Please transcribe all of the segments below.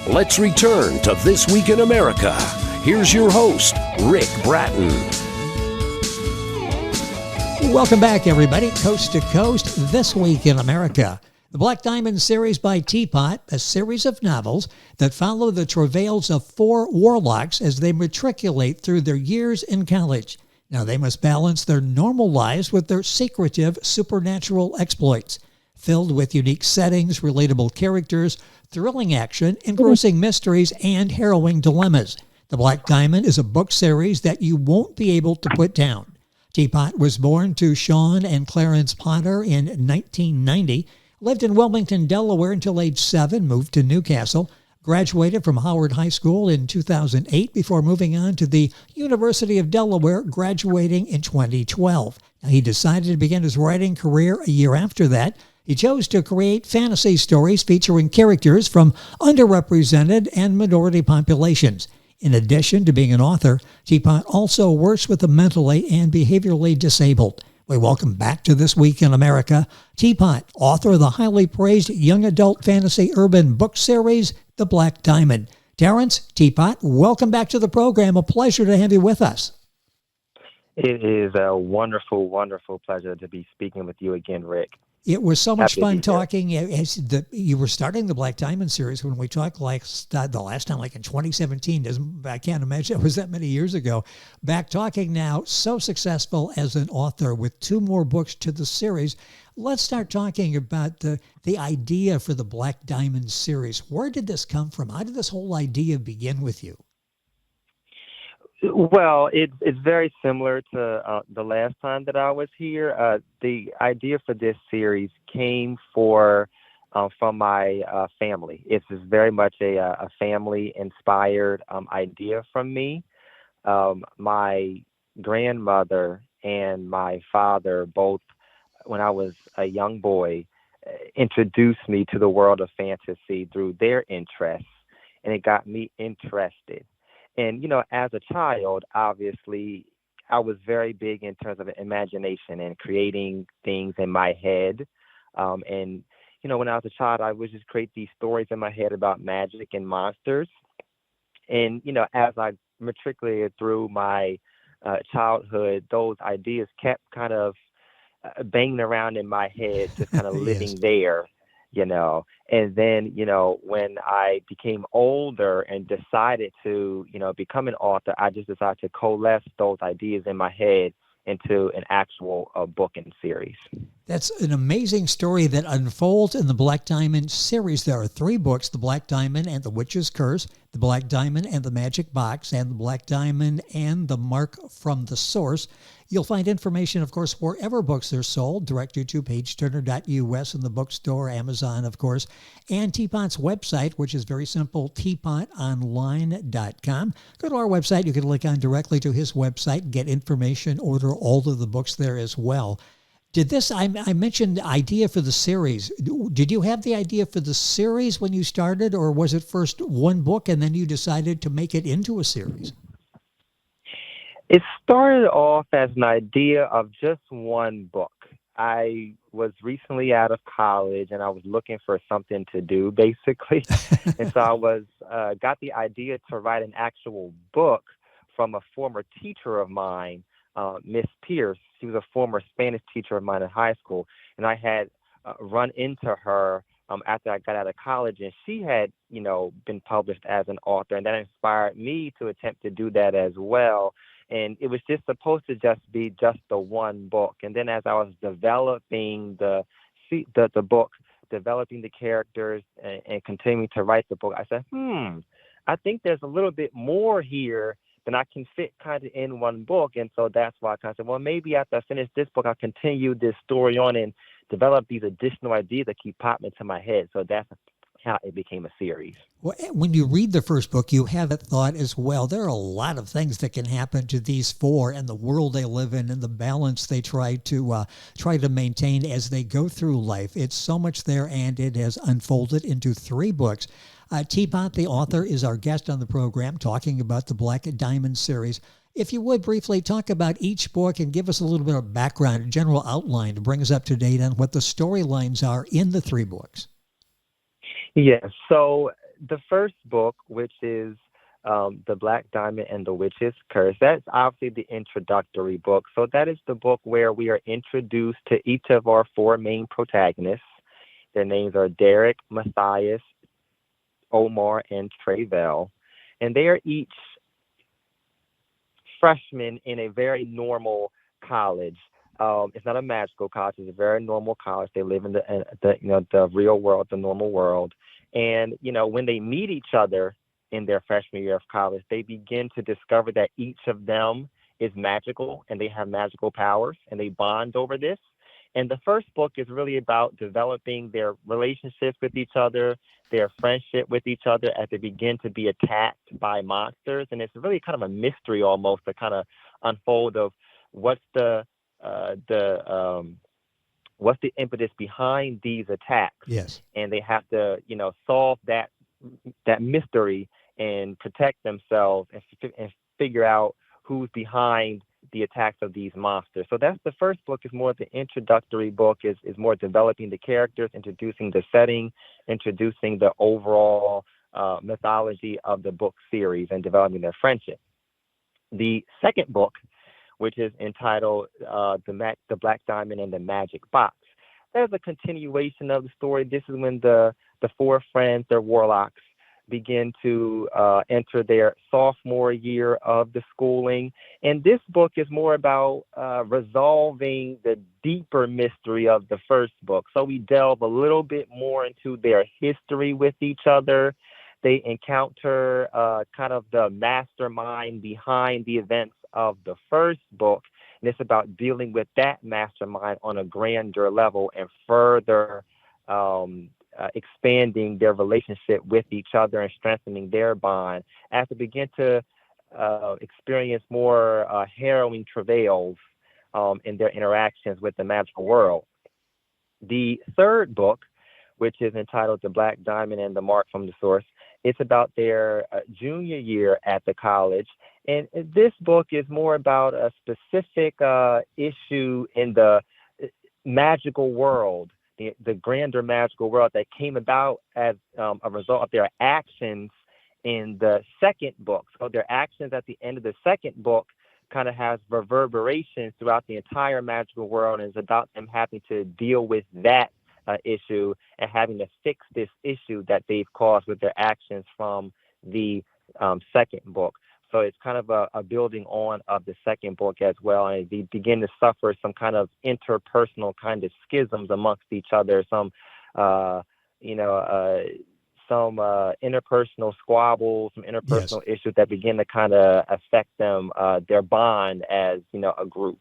Let's return to This Week in America. Here's your host, Rick Bratton. Welcome back, everybody. Coast to Coast, This Week in America. The Black Diamond series by Teapot, a series of novels that follow the travails of 4 warlocks as they matriculate through their years in college. Now, they must balance their normal lives with their secretive supernatural exploits. Filled with unique settings, relatable characters, thrilling action, engrossing mysteries, and harrowing dilemmas. The Black Diamond is a book series that you won't be able to put down. Teapot was born to Shawn and Clarence Potter in 1990, lived in Wilmington, Delaware until age 7, moved to Newcastle, graduated from Howard High School in 2008 before moving on to the University of Delaware, graduating in 2012. Now, he decided to begin his writing career a year after that. He chose to create fantasy stories featuring characters from underrepresented and minority populations. In addition to being an author, Teapot also works with the mentally and behaviorally disabled. We welcome back to This Week in America, Teapot, author of the highly praised young adult fantasy urban book series, The Black Diamond. Terrence, Teapot, welcome back to the program. A pleasure to have you with us. It is a wonderful, wonderful pleasure to be speaking with you again, Rick. It was so much fun talking. You were starting the Black Diamond series when we talked the last time, like in 2017. I can't imagine it was that many years ago. Back talking now, so successful as an author with 2 more books to the series. Let's start talking about the idea for the Black Diamond series. Where did this come from? How did this whole idea begin with you? Well, it's very similar to the last time that I was here. The idea for this series came from my family. It's very much a family-inspired idea from me. My grandmother and my father both, when I was a young boy, introduced me to the world of fantasy through their interests, and it got me interested. And, as a child, obviously, I was very big in terms of imagination and creating things in my head. And, when I was a child, I would just create these stories in my head about magic and monsters. And, as I matriculated through my childhood, those ideas kept kind of banging around in my head, just kind of living there. And then, when I became older and decided to, become an author, I just decided to coalesce those ideas in my head into an actual book and series. That's an amazing story that unfolds in the Black Diamond series. There are 3 books, The Black Diamond and the Witch's Curse, The Black Diamond and the Magic Box, and The Black Diamond and the Mark from the Source. You'll find information, of course, wherever books are sold. Direct you to pageturner.us in the bookstore, Amazon, of course, and Teapot's website, which is very simple, teapotonline.com. Go to our website. You can link on directly to his website, get information, order all of the books there as well. I mentioned the idea for the series. Did you have the idea for the series when you started, or was it first one book and then you decided to make it into a series? It started off as an idea of just one book. I was recently out of college and I was looking for something to do, basically. And so I got the idea to write an actual book from a former teacher of mine, Miss Pierce. She was a former Spanish teacher of mine in high school. And I had run into her after I got out of college, and she had, been published as an author. And that inspired me to attempt to do that as well. And it was just supposed to just be just the one book. And then as I was developing the book, developing the characters, and continuing to write the book, I said, I think there's a little bit more here than I can fit kind of in one book. And so that's why I kind of said, well, maybe after I finish this book, I'll continue this story on and develop these additional ideas that keep popping into my head. So that's how it became a series. Well, when you read the first book, you have that thought as well. There are a lot of things that can happen to these 4 and the world they live in and the balance they try to maintain as they go through life. It's so much there, and it has unfolded into 3 books. Teapot, the author, is our guest on the program talking about the Black Diamond series. If you would briefly talk about each book and give us a little bit of background, a general outline to bring us up to date on what the storylines are in the 3 books. Yes. So the first book, which is The Black Diamond and the Witch's Curse, that's obviously the introductory book. So that is the book where we are introduced to each of our four main protagonists. Their names are Derek, Matthias, Omar, and Tre'Vell. And they are each freshmen in a very normal college. It's not a magical college; it's a very normal college. They live in the real world, the normal world. And when they meet each other in their freshman year of college, they begin to discover that each of them is magical and they have magical powers, and they bond over this. And the first book is really about developing their relationships with each other, their friendship with each other as they begin to be attacked by monsters. And it's really kind of a mystery almost to kind of unfold of what's the impetus behind these attacks. Yes. And they have to, solve that mystery and protect themselves and figure out who's behind the attacks of these monsters. So that's the first book, is more of the introductory book, is more developing the characters, introducing the setting, introducing the overall mythology of the book series, and developing their friendship. The second book, which is entitled The Black Diamond and the Magic Box, there's a continuation of the story. This is when the four friends, they're warlocks, begin to enter their sophomore year of the schooling. And this book is more about resolving the deeper mystery of the first book. So we delve a little bit more into their history with each other. They encounter kind of the mastermind behind the events of the first book. And it's about dealing with that mastermind on a grander level and further expanding their relationship with each other and strengthening their bond as they begin to experience more harrowing travails in their interactions with the magical world. The third book, which is entitled The Black Diamond and the Mark from the Source, it's about their junior year at the college. And this book is more about a specific issue in the magical world, the grander magical world that came about as a result of their actions in the second book. So their actions at the end of the second book kind of has reverberations throughout the entire magical world, and it's about them having to deal with that issue and having to fix this issue that they've caused with their actions from the second book. So it's kind of a building on of the second book as well. And they begin to suffer some kind of interpersonal kind of schisms amongst each other, some interpersonal squabbles, some interpersonal issues that begin to kind of affect them, their bond as, a group.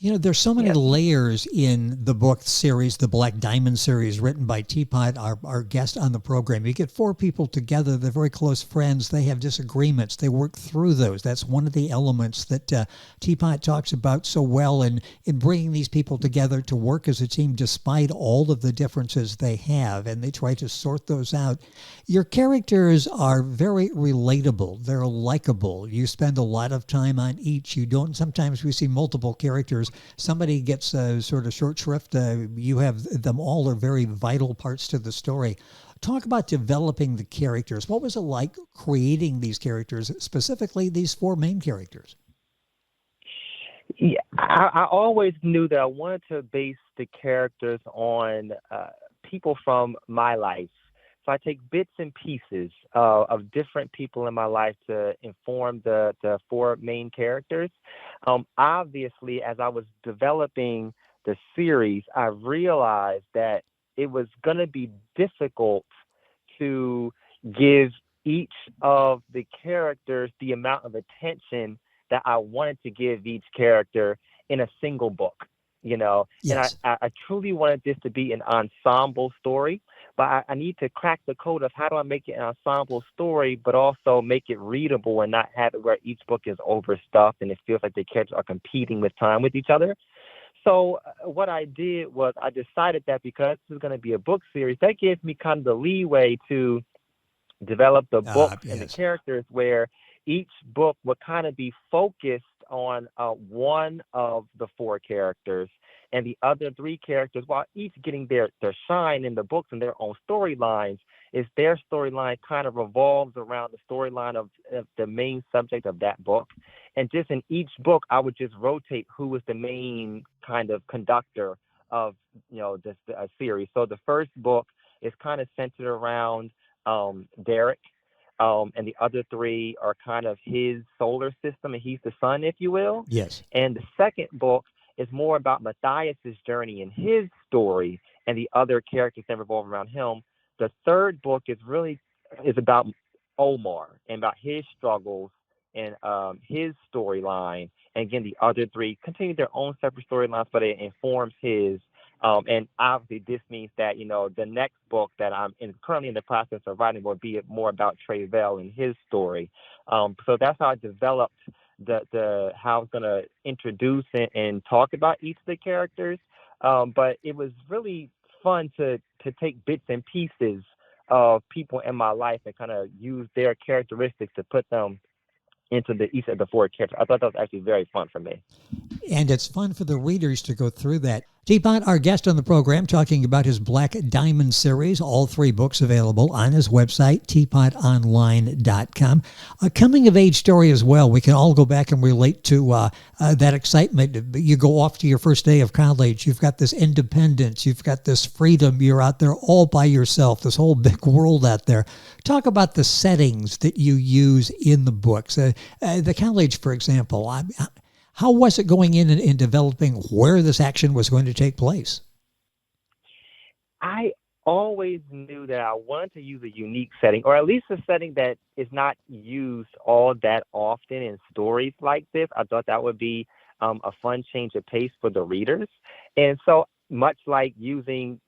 There's so many layers in the book series, the Black Diamond series, written by Teapot, our guest on the program. You get four people together, they're very close friends, they have disagreements, they work through those. That's one of the elements that Teapot talks about so well in bringing these people together to work as a team despite all of the differences they have, and they try to sort those out. Your characters are very relatable, they're likable. You spend a lot of time on each. You don't, sometimes we see multiple characters. Somebody gets a sort of short shrift. You have them all are very vital parts to the story. Talk about developing the characters. What was it like creating these characters, specifically these four main characters? Yeah, I always knew that I wanted to base the characters on people from my life. So I take bits and pieces of different people in my life to inform the four main characters. Obviously, as I was developing the series, I realized that it was going to be difficult to give each of the characters the amount of attention that I wanted to give each character in a single book. Yes. And I truly wanted this to be an ensemble story, but I need to crack the code of how do I make it an ensemble story, but also make it readable and not have it where each book is overstuffed and it feels like the characters are competing with time with each other. So what I did was I decided that because this is going to be a book series, that gives me kind of the leeway to develop the books and the characters where each book would kind of be focused on one of the four characters, and the other three characters, while each getting their shine in the books and their own storylines, is their storyline kind of revolves around the storyline of the main subject of that book. And just in each book, I would just rotate who was the main kind of conductor of, this series. So the first book is kind of centered around Derek, and the other three are kind of his solar system, and he's the sun, if you will. Yes. And the second book is more about Matthias's journey and his story, and the other characters that revolve around him. The third book is about Omar and about his struggles and his storyline. And again, the other three continue their own separate storylines, but it informs his. And obviously, this means that the next book that I'm currently in the process of writing will be more about Tre'Vell and his story. So that's how I developed the how I was going to introduce and talk about each of the characters. But it was really fun to take bits and pieces of people in my life and kind of use their characteristics to put them into each of the four characters. I thought that was actually very fun for me. And it's fun for the readers to go through that. Teapot, our guest on the program, talking about his Black Diamond series, all three books available on his website, teapotonline.com. A coming-of-age story as well. We can all go back and relate to that excitement. You go off to your first day of college. You've got this independence. You've got this freedom. You're out there all by yourself, this whole big world out there. Talk about the settings that you use in the books. The college, for example, how was it going in and developing where this action was going to take place? I always knew that I wanted to use a unique setting, or at least a setting that is not used all that often in stories like this. I thought that would be a fun change of pace for the readers. And so much like using,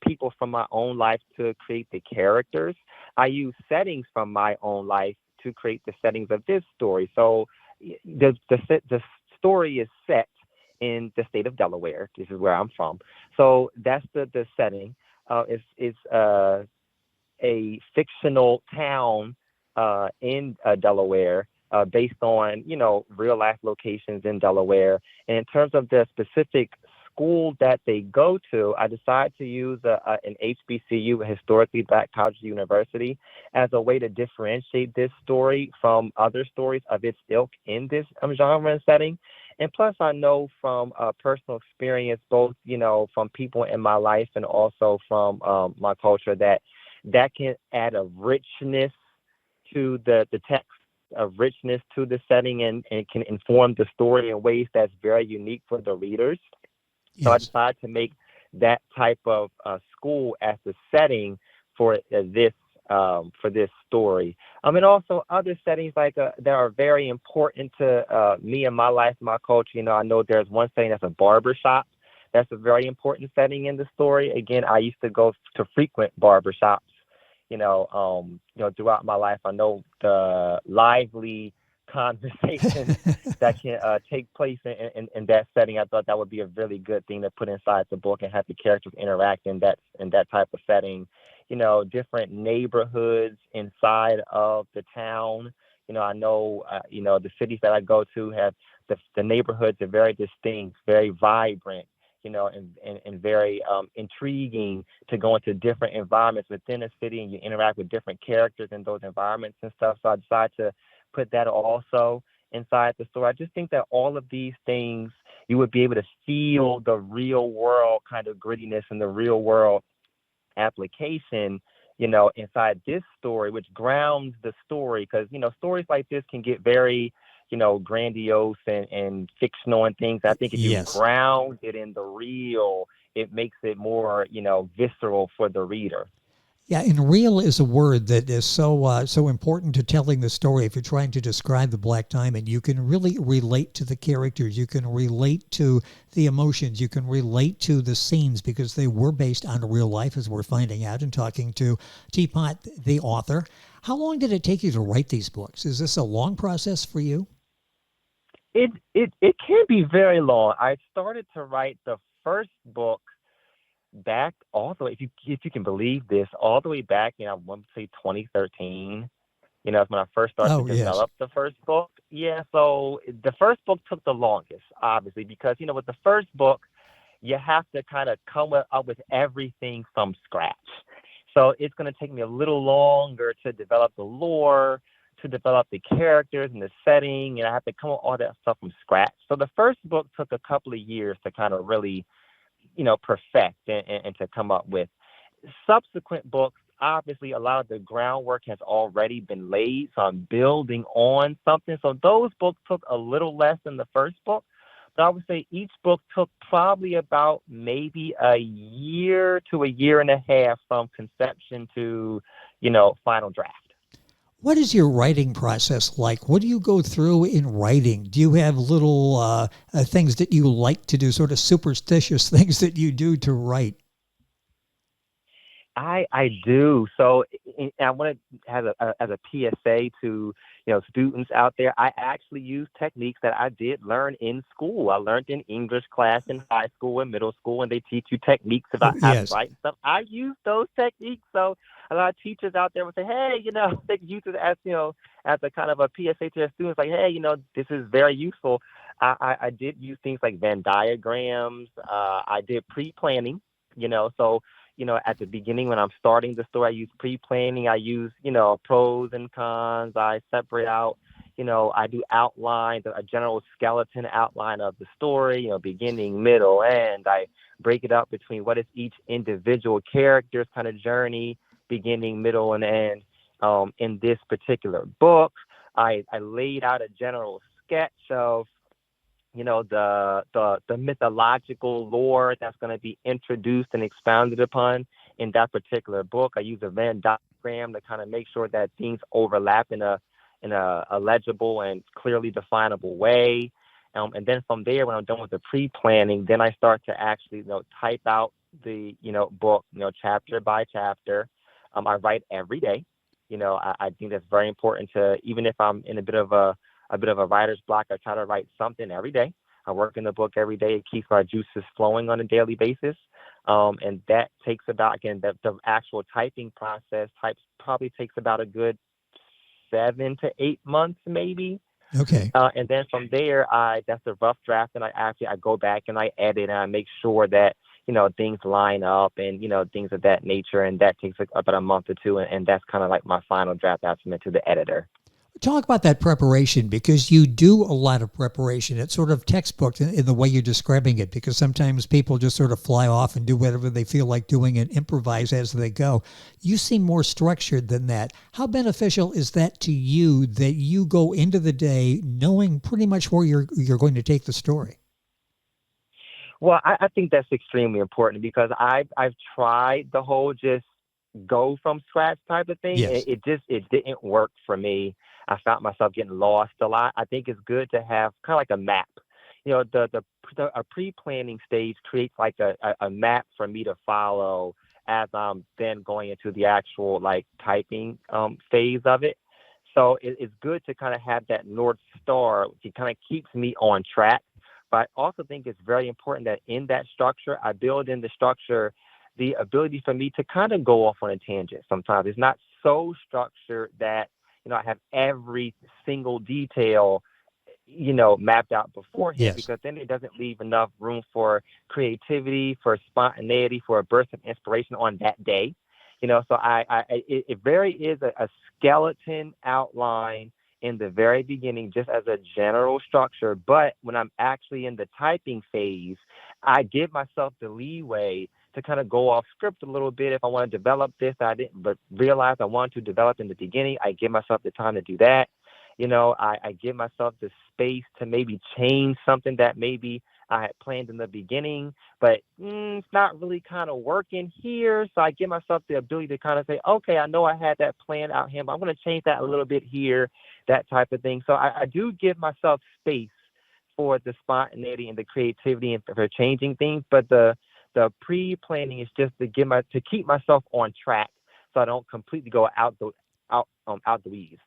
people from my own life to create the characters, I use settings from my own life to create the settings of this story. So the story is set in the state of Delaware. This is where I'm from. So that's the setting. It's a fictional town in Delaware based on, real life locations in Delaware. And in terms of the specific school that they go to, I decided to use an HBCU, a historically Black college university, as a way to differentiate this story from other stories of its ilk in this genre and setting. And plus, I know from personal experience, both, from people in my life and also from my culture, that can add a richness to the text, a richness to the setting, and can inform the story in ways that's very unique for the readers. Yes. So I decided to make that type of school as the setting for this story. And also other settings that are very important to me and my life, my culture. I know there's one setting that's a barber shop. That's a very important setting in the story. Again, I used to go to frequent barber shops. Throughout my life, I know the lively conversation that can take place in that setting. I thought that would be a really good thing to put inside the book and have the characters interact in that type of setting. Different neighborhoods inside of the town. I know, the cities that I go to have the neighborhoods are very distinct, very vibrant, and very intriguing to go into different environments within a city, and you interact with different characters in those environments and stuff. So I decided to put that also inside the story. I just think that all of these things, you would be able to feel the real world kind of grittiness and the real world application, inside this story, which grounds the story. Because, stories like this can get very, grandiose and fictional and things. I think if you ground it in the real, it makes it more, visceral for the reader. Yeah, and real is a word that is so important to telling the story. If you're trying to describe the Black Diamond, you can really relate to the characters. You can relate to the emotions. You can relate to the scenes because they were based on real life, as we're finding out and talking to Teapot, the author. How long did it take you to write these books? Is this a long process for you? It can be very long. I started to write the first book back all the way, if you can believe this, all the way back in, I want to say 2013. That's when I first started to develop the first book. Yeah, so the first book took the longest, obviously, because, with the first book, you have to kind of come up with everything from scratch. So it's going to take me a little longer to develop the lore, to develop the characters and the setting, and I have to come up with all that stuff from scratch. So the first book took a couple of years to kind of really, perfect and to come up with. Subsequent books, obviously, a lot of the groundwork has already been laid, so I'm building on something. So those books took a little less than the first book, but I would say each book took probably about maybe a year to a year and a half from conception to, final draft. What is your writing process like? What do you go through in writing? Do you have little things that you like to do, sort of superstitious things that you do to write? I do. So I want to have as a PSA to students out there. I actually use techniques that I did learn in school. I learned in English class in high school and middle school, and they teach you techniques about how to write and stuff. I use those techniques. So a lot of teachers out there would say, hey, they can use it as as a kind of a PSA to their students, like, hey, this is very useful. I did use things like Venn diagrams. I did pre-planning. So at the beginning when I'm starting the story, I use pre-planning. I use, pros and cons. I separate out, I do outline, a general skeleton outline of the story, beginning, middle, end. I break it up between what is each individual character's kind of journey, beginning, middle, and end. In this particular book, I laid out a general sketch of the mythological lore that's going to be introduced and expounded upon in that particular book. I use a Venn diagram to kind of make sure that things overlap in a legible and clearly definable way. And then from there, when I'm done with the pre-planning, then I start to actually type out the book chapter by chapter. I write every day. I think that's very important to, even if I'm in a bit of a writer's block, I try to write something every day. I work in the book every day. It keeps my juices flowing on a daily basis. And that takes about, again, the actual typing process probably takes about a good 7 to 8 months, maybe. Okay. And then from there, that's the rough draft. And I go back and I edit and I make sure that, things line up and, things of that nature. And that takes about a month or two. And that's kind of like my final draft estimate to the editor. Talk about that preparation, because you do a lot of preparation. It's sort of textbook in the way you're describing it, because sometimes people just sort of fly off and do whatever they feel like doing and improvise as they go. You seem more structured than that. How beneficial is that to you, that you go into the day knowing pretty much where you're going to take the story? Well, I think that's extremely important, because I've tried the whole just go from scratch type of thing. Yes. It didn't work for me. I found myself getting lost a lot. I think it's good to have kind of like a map. A pre-planning stage creates like a map for me to follow as I'm then going into the actual like typing phase of it. So it's good to kind of have that North Star. It kind of keeps me on track. But I also think it's very important that in that structure, I build in the structure the ability for me to kind of go off on a tangent sometimes. It's not so structured that, I have every single detail, mapped out beforehand, Yes. because then it doesn't leave enough room for creativity, for spontaneity, for a burst of inspiration on that day. So it very is a skeleton outline in the very beginning, just as a general structure. But when I'm actually in the typing phase, I give myself the leeway to kind of go off script a little bit. If I want to develop this, I didn't but realize I want to develop in the beginning, I give myself the time to do that. I give myself the space to maybe change something that maybe I had planned in the beginning, but it's not really kind of working here. So I give myself the ability to kind of say, okay, I know I had that plan out here, but I'm going to change that a little bit here, that type of thing. So I do give myself space for the spontaneity and the creativity and for changing things. But the pre-planning is just to keep myself on track, so I don't completely go out out the weeds.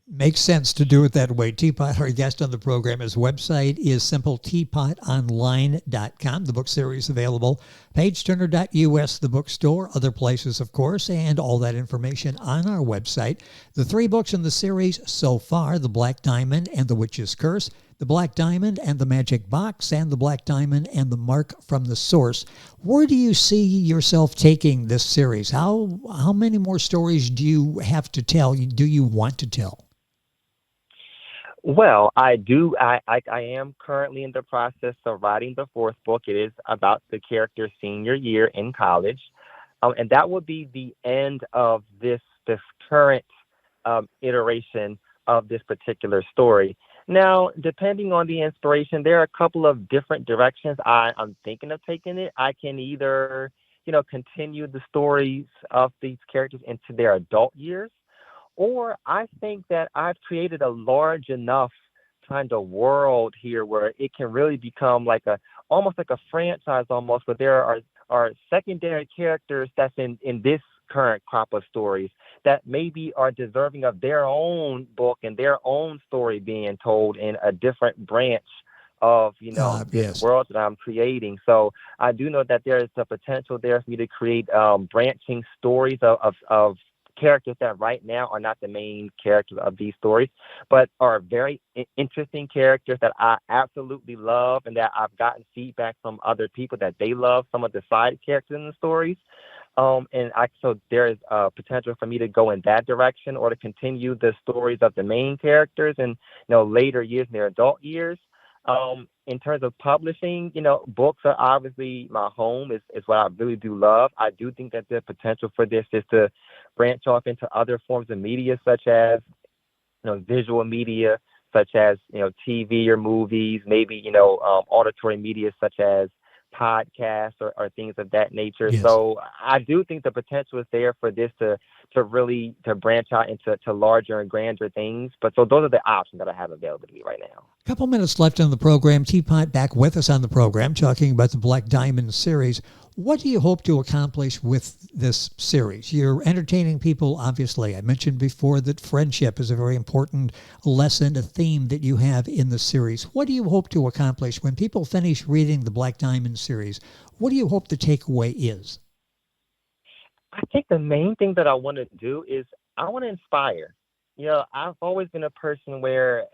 Makes sense to do it that way. Teapot, our guest on the program, his website is simpleteapotonline.com. The book series available, pageturner.us, the bookstore, other places, of course, and all that information on our website. The 3 books in the series so far, The Black Diamond and The Witch's Curse, The Black Diamond and the Magic Box, and The Black Diamond and the Mark from the Source. Where do you see yourself taking this series? How many more stories do you have to tell? Do you want to tell? Well, I do. I am currently in the process of writing the 4th book. It is about the character's senior year in college, and that will be the end of this current iteration of this particular story. Now, depending on the inspiration, there are a couple of different directions I'm thinking of taking it. I can either, continue the stories of these characters into their adult years, or I think that I've created a large enough kind of world here where it can really become almost like a franchise almost, where there are secondary characters that's in this current crop of stories that maybe are deserving of their own book and their own story being told in a different branch of, this world that I'm creating. So I do know that there is the potential there for me to create branching stories of characters that right now are not the main characters of these stories, but are very interesting characters that I absolutely love, and that I've gotten feedback from other people that they love some of the side characters in the stories. So there is potential for me to go in that direction, or to continue the stories of the main characters in later years, in their adult years. In terms of publishing, books are obviously my home, is what I really do love. I do think that the potential for this is to branch off into other forms of media, such as, visual media, such as, TV or movies, maybe, auditory media, such as podcasts or things of that nature. Yes. So I do think the potential is there for this to really branch out into larger and grander things. But so those are the options that I have available to me right now. A couple minutes left on the program. Teapot back with us on the program talking about the Black Diamond series. What do you hope to accomplish with this series? You're entertaining people, obviously. I mentioned before that friendship is a very important lesson, a theme that you have in the series. What do you hope to accomplish when people finish reading the Black Diamond series? What do you hope the takeaway is? I think the main thing that I want to do is I want to inspire. I've always been a person where,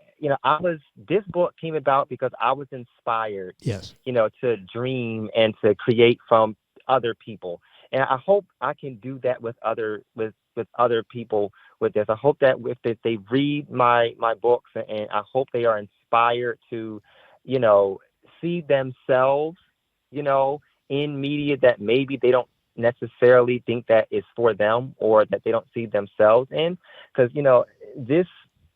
this book came about because I was inspired, yes, to dream and to create from other people. And I hope I can do that with other people with this. I hope that if they read my books, and I hope they are inspired to, see themselves, in media that maybe they don't necessarily think that is for them, or that they don't see themselves in. Because,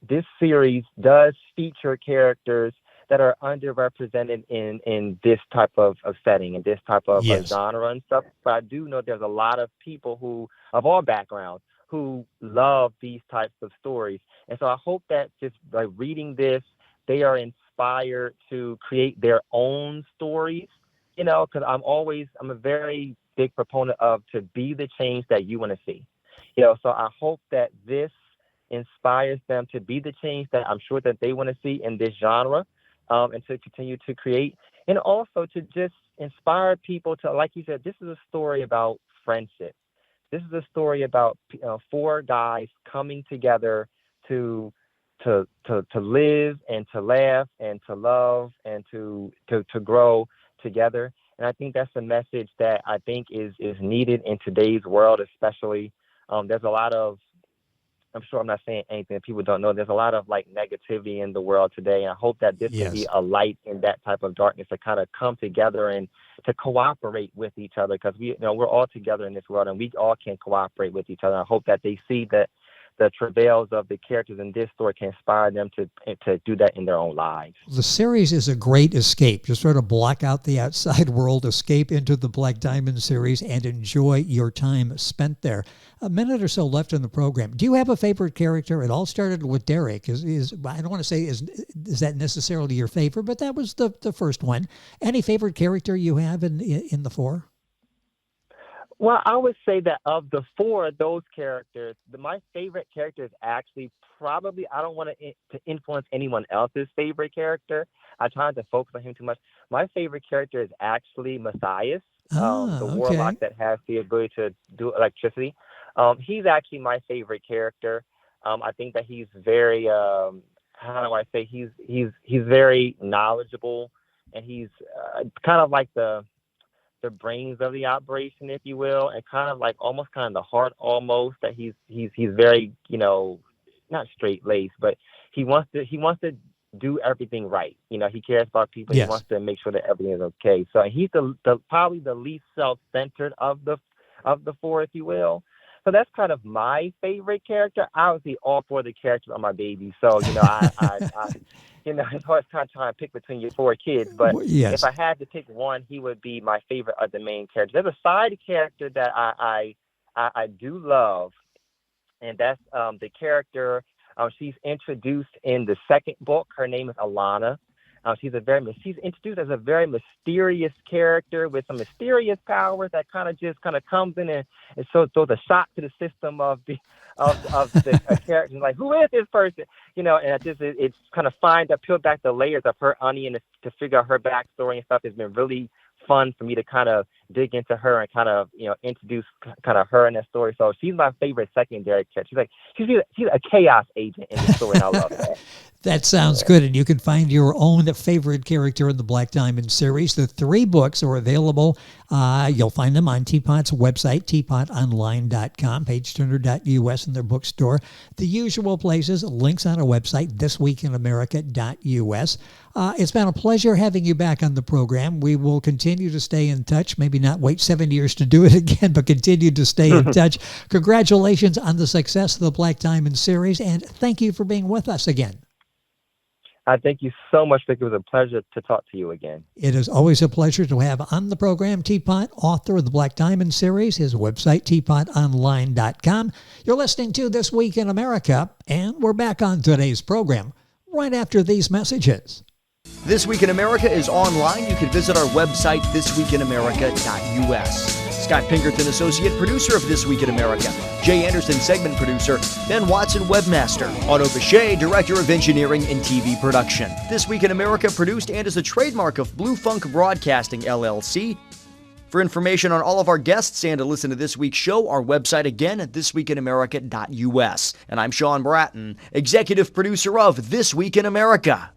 this series does feature characters that are underrepresented in this type of setting, and this type of genre and stuff. But I do know there's a lot of people who, of all backgrounds, who love these types of stories. And so I hope that just by reading this, they are inspired to create their own stories, because I'm a very big proponent of to be the change that you want to see. So I hope that this inspires them to be the change that I'm sure that they want to see in this genre, and to continue to create, and also to just inspire people to, like you said, this is a story about friendship. This is a story about 4 guys coming together to live and to laugh and to love and to grow together. And I think that's a message that I think is needed in today's world, especially. There's a lot of, I'm sure I'm not saying anything that people don't know, there's a lot of negativity in the world today. And I hope that this can be a light in that type of darkness, to kind of come together and to cooperate with each other, because we're all together in this world, and we all can cooperate with each other. I hope that they see that the travails of the characters in this story can inspire them to do that in their own lives. The series is a great escape. Just sort of block out the outside world, escape into the Black Diamond series, and enjoy your time spent there. A minute or so left in the program. Do you have a favorite character? It all started with Derek. Is I don't want to say is that necessarily your favorite, but that was the first one. Any favorite character you have in the 4? Well, I would say that of the four of those characters, my favorite character is actually probably, I don't want to influence anyone else's favorite character. I try not to focus on him too much. My favorite character is actually Matthias, the Okay. warlock that has the ability to do electricity. He's actually my favorite character. I think that he's very, how do I say, he's very knowledgeable, and he's kind of like the brains of the operation, if you will, and kind of like almost kind of the heart almost, that he's very, not straight laced, but he wants to do everything right. He cares about people. He Yes. wants to make sure that everything is okay. So he's the probably the least self-centered of the four, if you will. So that's kind of my favorite character. Obviously, all four of the characters are my babies. So it's hard trying to pick between your four kids. But if Yes. I had to pick one, he would be my favorite of the main characters. There's a side character that I do love, and that's the character. She's introduced in the second book. Her name is Alana. She's introduced as a very mysterious character with some mysterious powers that kind of comes in and so throws a shock to the system of the character. Like, who is this person? And it's kind of peel back the layers of her onion to figure out her backstory and stuff. It's been really fun for me to kind of dig into her and kind of introduce kind of her in that story. So she's my favorite secondary character. She's a chaos agent in the story, and I love that. That sounds good. And you can find your own favorite character in the Black Diamond series. The 3 books are available. You'll find them on Teapot's website, teapotonline.com, pageturner.us in their bookstore. The usual places, links on our website, thisweekinamerica.us. It's been a pleasure having you back on the program. We will continue to stay in touch, maybe not wait 7 years to do it again, but continue to stay in touch. Congratulations on the success of the Black Diamond series, and thank you for being with us again. I thank you so much, Vic. It was a pleasure to talk to you again. It is always a pleasure to have on the program Teapot, author of the Black Diamond series, his website, teapotonline.com. You're listening to This Week in America, and we're back on today's program right after these messages. This Week in America is online. You can visit our website, thisweekinamerica.us. Scott Pinkerton, associate producer of This Week in America. Jay Anderson, segment producer. Ben Watson, webmaster. Otto Bechet, director of engineering and TV production. This Week in America produced and is a trademark of Blue Funk Broadcasting, LLC. For information on all of our guests and to listen to this week's show, our website again at thisweekinamerica.us. And I'm Sean Bratton, executive producer of This Week in America.